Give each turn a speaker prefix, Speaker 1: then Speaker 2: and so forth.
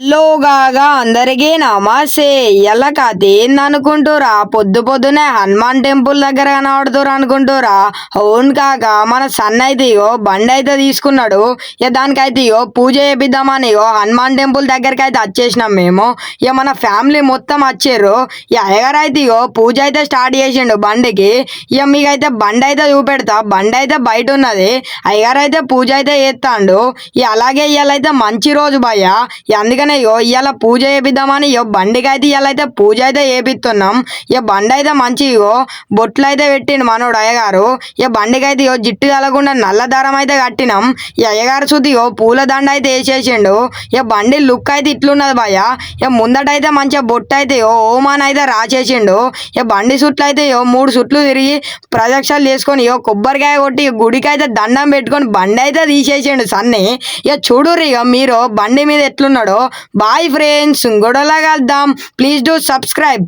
Speaker 1: లోగాగా అందరికీ నమస్తే. ఇయ్యాల కథ ఏందనుకుంటురా? పొద్దు పొద్దునే హనుమాన్ టెంపుల్ దగ్గర కనబడుతురు అనుకుంటురా? అవును కాక మన సన్ అయితే బండి అయితే తీసుకున్నాడు. ఇక దానికైతే పూజ చేపిద్దామని హనుమాన్ టెంపుల్ దగ్గరికి అయితే వచ్చేసినాం మేము. ఇక మన ఫ్యామిలీ మొత్తం వచ్చారు. ఇక అయ్యగారు అయితే పూజ అయితే స్టార్ట్ చేసిండు బండికి. ఇక మీకైతే బండి అయితే చూపెడతా. బండి అయితే బయట ఉన్నది. అయ్యగారు అయితే పూజ అయితే చేస్తాడు. ఇక అలాగే ఇవాళ మంచి రోజు భయ్య. అందుకనే ఇవాళ పూజ చేపిద్దామని బండికి అయితే ఇవాళ అయితే పూజ అయితే చేపిస్తున్నాం. ఇక బండి అయితే మంచి బొట్లు అయితే పెట్టిండు మనోడు అయ్యగారు. ఇక బండికి అయితే జిట్టు తలకుండా నల్ల దారం అయితే కట్టినాం. ఈ అయ్యగారు చూసి పూల దండ అయితే వేసేసిండు. ఇక బండి లుక్ అయితే ఇట్లున్నది భయ్య. ఇక ముందటైతే మంచిగా బొట్టు అయితే ఓమాన్ అయితే రాసేసిండు. ఇక బండి చుట్లు అయితే 3 చుట్లు తిరిగి ప్రదక్షిణలు చేసుకొని కొబ్బరికాయ కొట్టి గుడికి అయితే దండం పెట్టుకొని బండి అయితే తీసేసిండు సన్ని. ఇక చూడుర్రి ఇక మీరు బండి మీద ఎట్లున్నాడో. బాయ్ ఫ్రెండ్స్, ఇంకోలా కలుద్దాం. Please do subscribe.